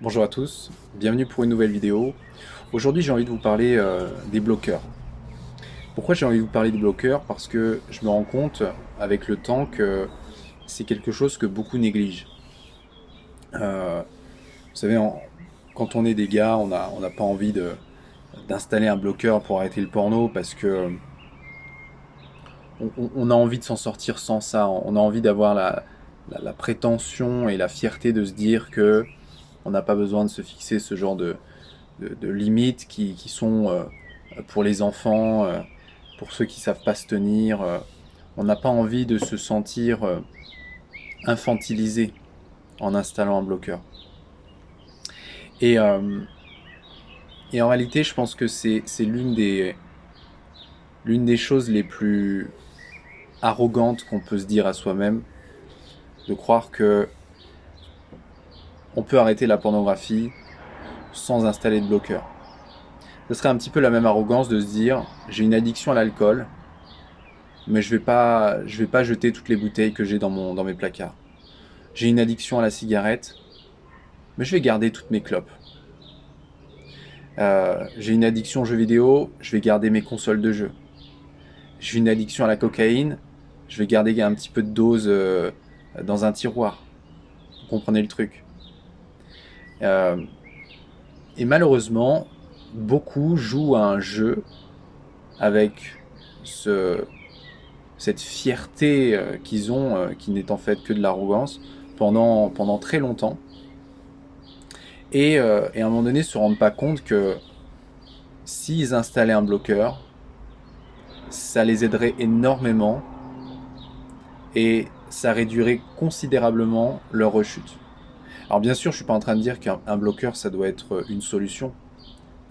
Bonjour à tous, bienvenue pour une nouvelle vidéo. Aujourd'hui j'ai envie de vous parler des bloqueurs. Pourquoi j'ai envie de vous parler des bloqueurs? Parce que je me rends compte avec le temps que c'est quelque chose que beaucoup négligent. Euh, vous savez, quand on est des gars, on n'a pas envie d'installer un bloqueur pour arrêter le porno parce que on a envie de s'en sortir sans ça. On a envie d'avoir la prétention et la fierté de se dire que on n'a pas besoin de se fixer ce genre de limites qui sont pour les enfants, pour ceux qui savent pas se tenir. On n'a pas envie de se sentir infantilisé en installant un bloqueur. Et, euh, et en réalité, je pense que c'est l'une des choses les plus arrogantes qu'on peut se dire à soi-même, de croire que on peut arrêter la pornographie sans installer de bloqueur. Ce serait un petit peu la même arrogance de se dire j'ai une addiction à l'alcool, mais je vais pas jeter toutes les bouteilles que j'ai dans mes placards. J'ai une addiction à la cigarette, mais je vais garder toutes mes clopes. J'ai une addiction aux jeux vidéo, je vais garder mes consoles de jeux. J'ai une addiction à la cocaïne, je vais garder un petit peu de dose dans un tiroir. Vous comprenez le truc. Euh, et malheureusement, beaucoup jouent à un jeu avec ce, cette fierté qu'ils ont, qui n'est en fait que de l'arrogance, pendant très longtemps. Et à un moment donné, se rendent pas compte que s'ils installaient un bloqueur, ça les aiderait énormément et ça réduirait considérablement leur rechute. Alors bien sûr, je suis pas en train de dire qu'un bloqueur, ça doit être une solution.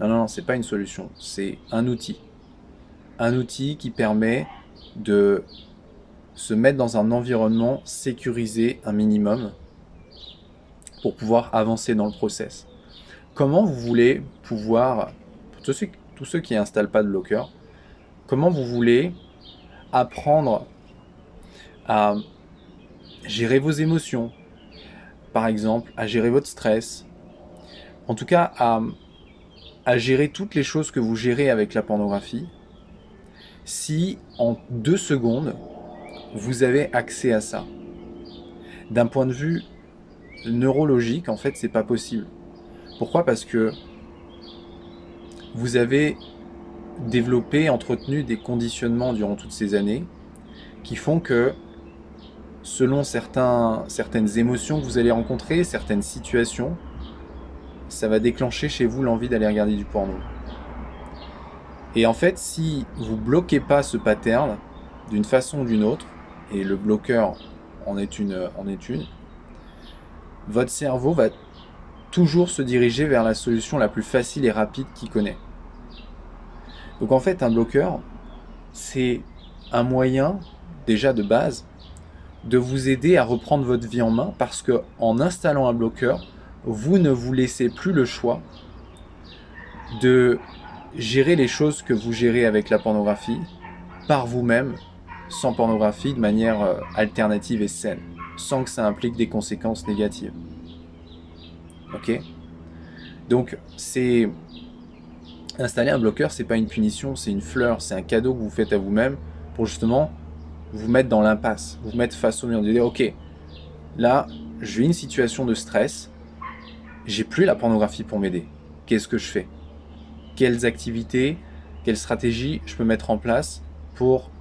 Non, non, non, c'est pas une solution, c'est un outil. Un outil qui permet de se mettre dans un environnement sécurisé un minimum pour pouvoir avancer dans le process. Comment vous voulez pouvoir, pour tous ceux qui installent pas de bloqueur, comment vous voulez apprendre à gérer vos émotions, par exemple, à gérer votre stress, en tout cas à gérer toutes les choses que vous gérez avec la pornographie, si en 2 secondes, vous avez accès à ça. D'un point de vue neurologique, en fait, c'est pas possible. Pourquoi? Parce que vous avez développé, entretenu des conditionnements durant toutes ces années qui font que selon certaines émotions que vous allez rencontrer, certaines situations, ça va déclencher chez vous l'envie d'aller regarder du porno. Et en fait, si vous bloquez pas ce pattern d'une façon ou d'une autre, et le bloqueur en est une, votre cerveau va toujours se diriger vers la solution la plus facile et rapide qu'il connaît. Donc en fait, un bloqueur, c'est un moyen, déjà de base, de vous aider à reprendre votre vie en main parce que en installant un bloqueur, vous ne vous laissez plus le choix de gérer les choses que vous gérez avec la pornographie par vous-même, sans pornographie, de manière alternative et saine, sans que ça implique des conséquences négatives. Ok? Donc, c'est installer un bloqueur, c'est pas une punition, c'est une fleur, c'est un cadeau que vous faites à vous-même pour justement vous mettre dans l'impasse, vous mettre face au mur, de dire ok, là, j'ai une situation de stress, j'ai plus la pornographie pour m'aider. Qu'est-ce que je fais? Quelles activités, quelles stratégies je peux mettre en place pour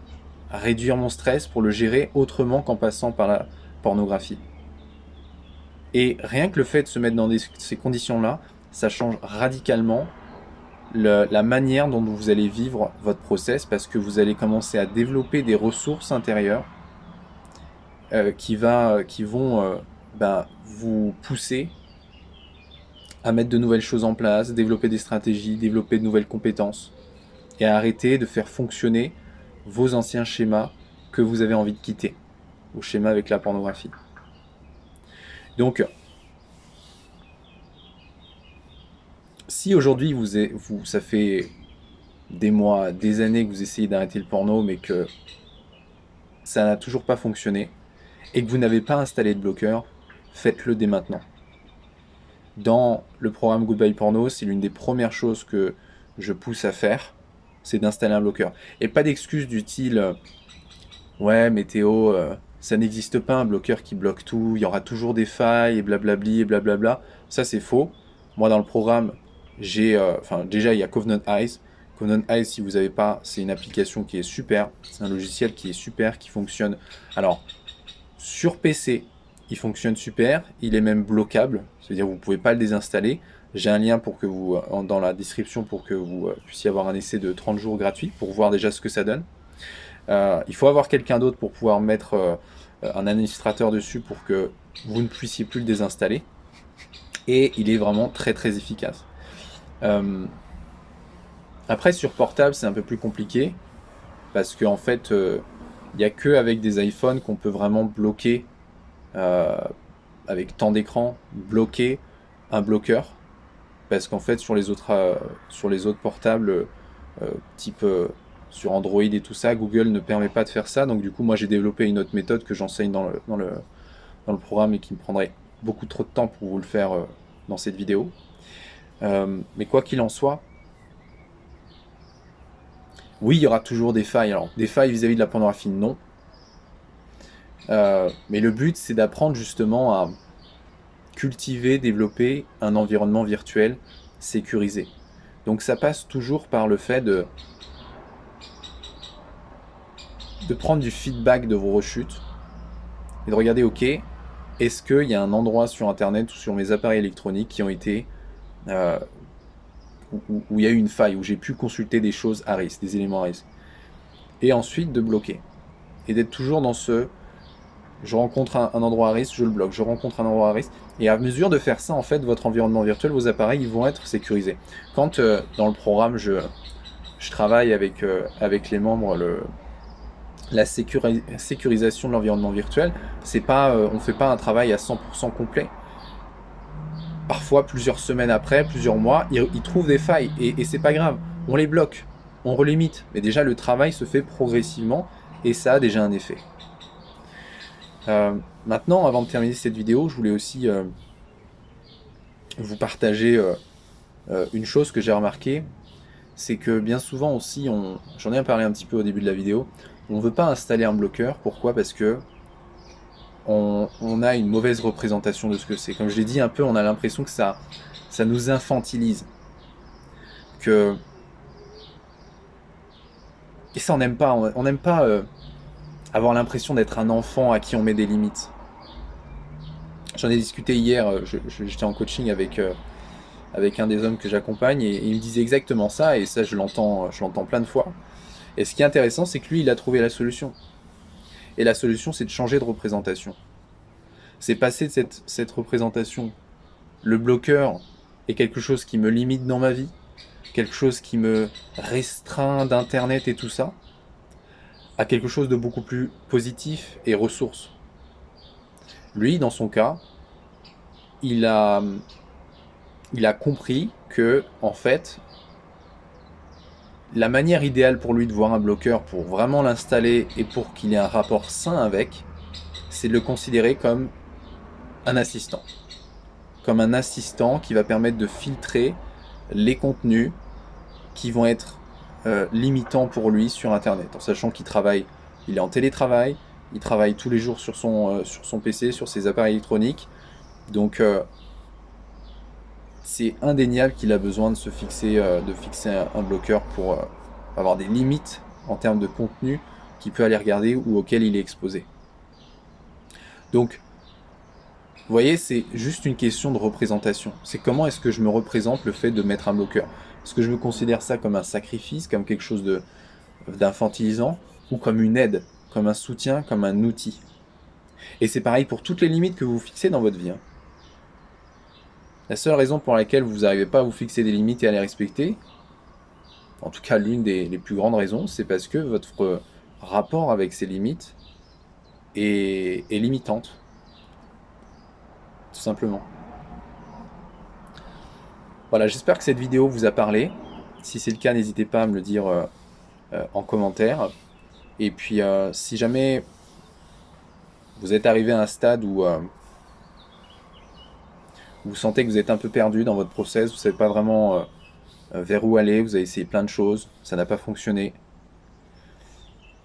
réduire mon stress, pour le gérer autrement qu'en passant par la pornographie. Et rien que le fait de se mettre dans ces conditions-là, ça change radicalement la manière dont vous allez vivre votre process parce que vous allez commencer à développer des ressources intérieures qui vont vous pousser à mettre de nouvelles choses en place, développer des stratégies, développer de nouvelles compétences et à arrêter de faire fonctionner vos anciens schémas que vous avez envie de quitter, vos schémas avec la pornographie. Donc, si aujourd'hui ça fait des mois, des années que vous essayez d'arrêter le porno, mais que ça n'a toujours pas fonctionné, et que vous n'avez pas installé de bloqueur, faites-le dès maintenant. dans le programme Goodbye Porno, c'est l'une des premières choses que je pousse à faire, c'est d'installer un bloqueur. Et pas d'excuses du style ouais, mais Théo, ça n'existe pas un bloqueur qui bloque tout, il y aura toujours des failles et blablabli et blablabla. Ça, c'est faux. Moi, dans le programme, j'ai. Enfin, déjà, il y a Covenant Eyes. Covenant Eyes, si vous n'avez pas, c'est une application qui est super. C'est un logiciel qui est super, qui fonctionne. Alors, sur PC, il fonctionne super. Il est même bloquable. C'est-à-dire, vous ne pouvez pas le désinstaller. J'ai un lien pour que vous, dans la description pour que vous puissiez avoir un essai de 30 jours gratuit pour voir déjà ce que ça donne. Il faut avoir quelqu'un d'autre pour pouvoir mettre un administrateur dessus pour que vous ne puissiez plus le désinstaller. Et il est vraiment très très efficace. Après sur portable c'est un peu plus compliqué parce qu'en fait il n'y a que avec des iPhones qu'on peut vraiment bloquer avec temps d'écran, bloquer un bloqueur. Parce qu'en fait sur les autres portables type sur Android et tout ça, Google ne permet pas de faire ça. Donc du coup, moi j'ai développé une autre méthode que j'enseigne dans le programme et qui me prendrait beaucoup trop de temps pour vous le faire dans cette vidéo. Mais quoi qu'il en soit, oui, il y aura toujours des failles. Alors, des failles vis-à-vis de la pornographie, non. Mais le but, c'est d'apprendre justement à cultiver, développer un environnement virtuel sécurisé. Donc ça passe toujours par le fait de prendre du feedback de vos rechutes et de regarder, ok, est-ce qu'il y a un endroit sur Internet ou sur mes appareils électroniques qui ont été où il y a eu une faille, où j'ai pu consulter des choses à risque, des éléments à risque. Et ensuite de bloquer. Et d'être toujours dans ce je rencontre un endroit à risque, je le bloque, je rencontre un endroit à risque. Et à mesure de faire ça, en fait, votre environnement virtuel, vos appareils, ils vont être sécurisés. Quand dans le programme, je travaille avec les membres la sécurisation de l'environnement virtuel, c'est pas, on ne fait pas un travail à 100% complet. Parfois, plusieurs semaines après, plusieurs mois, ils trouvent des failles et c'est pas grave. On les bloque, on relimite. Mais déjà, le travail se fait progressivement et ça a déjà un effet. Maintenant, avant de terminer cette vidéo, je voulais aussi vous partager une chose que j'ai remarqué, c'est que bien souvent aussi, j'en ai parlé un petit peu au début de la vidéo, on ne veut pas installer un bloqueur. Pourquoi? Parce que on a une mauvaise représentation de ce que c'est. Comme je l'ai dit un peu, on a l'impression que ça nous infantilise. Et ça, on n'aime pas. On n'aime pas avoir l'impression d'être un enfant à qui on met des limites. J'en ai discuté hier, j'étais en coaching avec un des hommes que j'accompagne et il me disait exactement ça, et ça je l'entends plein de fois. Et ce qui est intéressant, c'est que lui, il a trouvé la solution. Et la solution, c'est de changer de représentation. C'est passer de cette représentation. Le bloqueur est quelque chose qui me limite dans ma vie, quelque chose qui me restreint d'Internet et tout ça, à quelque chose de beaucoup plus positif et ressource. Lui, dans son cas, il a compris que, en fait, la manière idéale pour lui de voir un bloqueur, pour vraiment l'installer et pour qu'il ait un rapport sain avec, c'est de le considérer comme un assistant. Comme un assistant qui va permettre de filtrer les contenus qui vont être limitants pour lui sur Internet, en sachant qu'il travaille, il est en télétravail, il travaille tous les jours sur son PC, sur ses appareils électroniques, donc c'est indéniable qu'il a besoin de fixer un bloqueur pour avoir des limites en termes de contenu qu'il peut aller regarder ou auquel il est exposé. Donc, vous voyez, c'est juste une question de représentation. C'est comment est-ce que je me représente le fait de mettre un bloqueur. Est-ce que je me considère ça comme un sacrifice, comme quelque chose d'infantilisant, ou comme une aide, comme un soutien, comme un outil. Et c'est pareil pour toutes les limites que vous fixez dans votre vie. La seule raison pour laquelle vous n'arrivez pas à vous fixer des limites et à les respecter, en tout cas l'une des plus grandes raisons, c'est parce que votre rapport avec ces limites est limitante. Tout simplement. Voilà, j'espère que cette vidéo vous a parlé. Si c'est le cas, n'hésitez pas à me le dire en commentaire. Et puis, si jamais vous êtes arrivé à un stade où vous sentez que vous êtes un peu perdu dans votre process, vous ne savez pas vraiment vers où aller, vous avez essayé plein de choses, ça n'a pas fonctionné.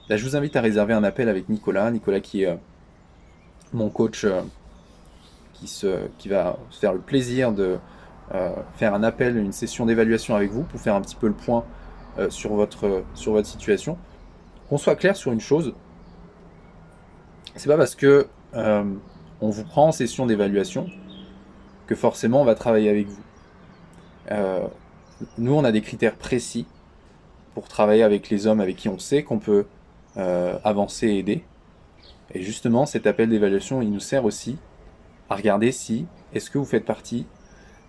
Là, je vous invite à réserver un appel avec Nicolas. Nicolas qui est mon coach qui va se faire le plaisir de faire un appel, une session d'évaluation avec vous pour faire un petit peu le point sur votre situation. Qu'on soit clair sur une chose, c'est pas parce que on vous prend en session d'évaluation que forcément on va travailler avec vous. Nous, on a des critères précis pour travailler avec les hommes avec qui on sait qu'on peut avancer et aider. Et justement, cet appel d'évaluation, il nous sert aussi à regarder si est-ce que vous faites partie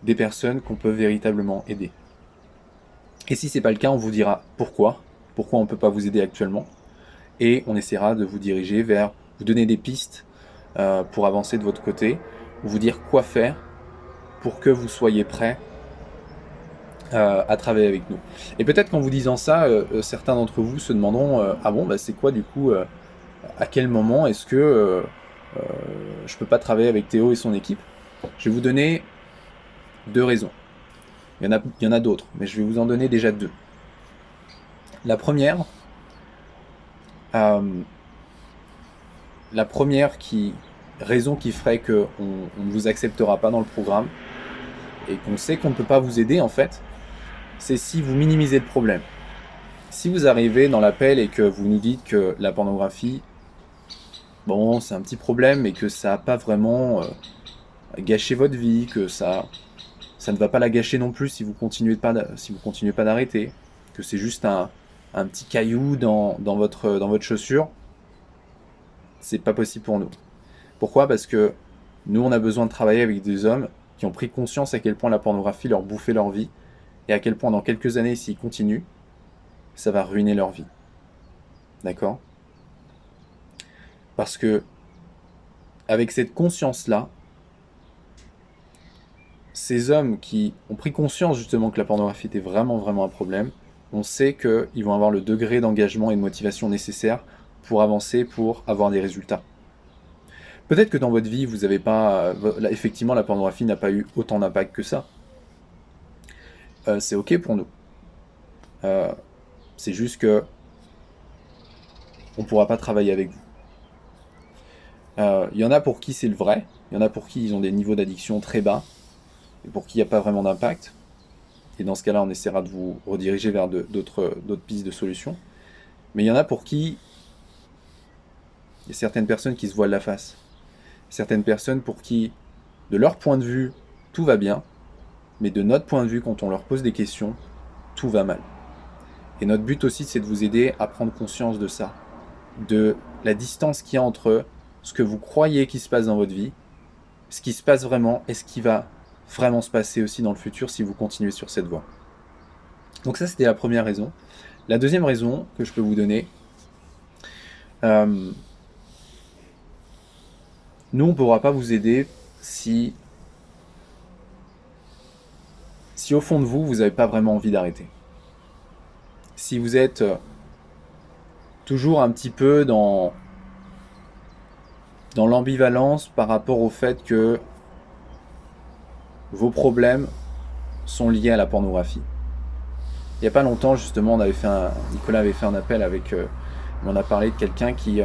des personnes qu'on peut véritablement aider. Et si c'est pas le cas, on vous dira pourquoi on ne peut pas vous aider actuellement, et on essaiera de vous diriger vers, vous donner des pistes pour avancer de votre côté, vous dire quoi faire pour que vous soyez prêts à travailler avec nous. Et peut-être qu'en vous disant ça, certains d'entre vous se demanderont ah bon, bah c'est quoi du coup, à quel moment est-ce que je peux pas travailler avec Théo et son équipe? Je vais vous donner 2 raisons. Il y en a d'autres, mais je vais vous en donner déjà 2. La première raison qui ferait qu'on ne vous acceptera pas dans le programme et qu'on sait qu'on ne peut pas vous aider en fait, c'est si vous minimisez le problème. Si vous arrivez dans l'appel et que vous nous dites que la pornographie, bon, c'est un petit problème, mais que ça n'a pas vraiment gâché votre vie, que ça ne va pas la gâcher non plus si vous continuez pas d'arrêter, que c'est juste un petit caillou dans votre chaussure, c'est pas possible pour nous. Pourquoi? Parce que nous, on a besoin de travailler avec des hommes qui ont pris conscience à quel point la pornographie leur bouffait leur vie et à quel point dans quelques années, s'ils continuent, ça va ruiner leur vie. D'accord? Parce que avec cette conscience-là, ces hommes qui ont pris conscience justement que la pornographie était vraiment, vraiment un problème, on sait qu'ils vont avoir le degré d'engagement et de motivation nécessaire pour avancer, pour avoir des résultats. Peut-être que dans votre vie, vous n'avez pas... effectivement, la pornographie n'a pas eu autant d'impact que ça. C'est ok pour nous. C'est juste que on ne pourra pas travailler avec vous. Il y en a pour qui c'est le vrai, il y en a pour qui ils ont des niveaux d'addiction très bas, et pour qui il n'y a pas vraiment d'impact. Et dans ce cas-là, on essaiera de vous rediriger vers d'autres pistes de solutions. Mais il y en a pour qui il y a certaines personnes qui se voilent la face. Certaines personnes pour qui, de leur point de vue, tout va bien, mais de notre point de vue, quand on leur pose des questions, tout va mal. Et notre but aussi, c'est de vous aider à prendre conscience de ça, de la distance qu'il y a entre ce que vous croyez qui se passe dans votre vie, ce qui se passe vraiment et ce qui va vraiment se passer aussi dans le futur si vous continuez sur cette voie. Donc ça, c'était la première raison. La deuxième raison que je peux vous donner, nous, on ne pourra pas vous aider si au fond de vous, vous n'avez pas vraiment envie d'arrêter. Si vous êtes toujours un petit peu dans l'ambivalence par rapport au fait que vos problèmes sont liés à la pornographie. Il n'y a pas longtemps, justement, Nicolas avait fait un appel avec... on a parlé de quelqu'un qui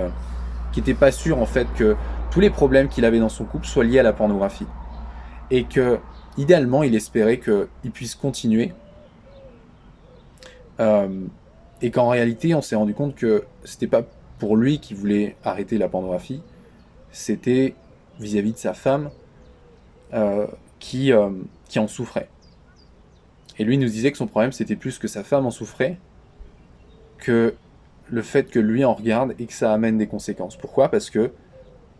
n'était pas sûr, en fait, que tous les problèmes qu'il avait dans son couple soient liés à la pornographie. Et que, idéalement, il espérait qu'il puisse continuer. Et qu'en réalité, on s'est rendu compte que c'était pas pour lui qu'il voulait arrêter la pornographie, c'était vis-à-vis de sa femme qui en souffrait. Et lui nous disait que son problème, c'était plus que sa femme en souffrait que le fait que lui en regarde et que ça amène des conséquences. Pourquoi? Parce que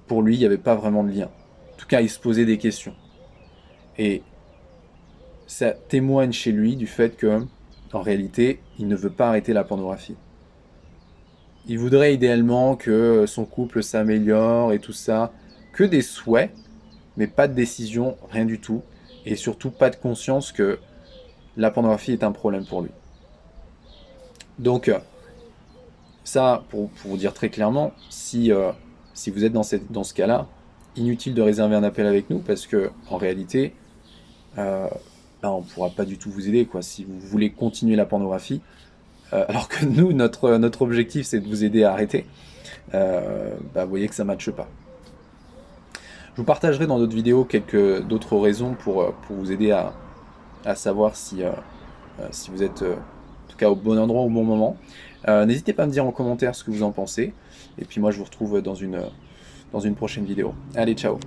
pour lui, il n'y avait pas vraiment de lien. En tout cas, il se posait des questions. Et ça témoigne chez lui du fait que, en réalité, il ne veut pas arrêter la pornographie. Il voudrait idéalement que son couple s'améliore et tout ça, que des souhaits, mais pas de décision, rien du tout, et surtout pas de conscience que la pornographie est un problème pour lui. Donc, ça, pour vous dire très clairement, si vous êtes dans ce cas-là, inutile de réserver un appel avec nous, parce que en réalité, ben, on ne pourra pas du tout vous aider, quoi. Si vous voulez continuer la pornographie, alors que nous, notre objectif, c'est de vous aider à arrêter, bah, vous voyez que ça ne matche pas. Je vous partagerai dans d'autres vidéos quelques d'autres raisons pour vous aider à savoir si vous êtes en tout cas au bon endroit au bon moment. N'hésitez pas à me dire en commentaire ce que vous en pensez. Et puis moi je vous retrouve dans une prochaine vidéo. Allez, ciao!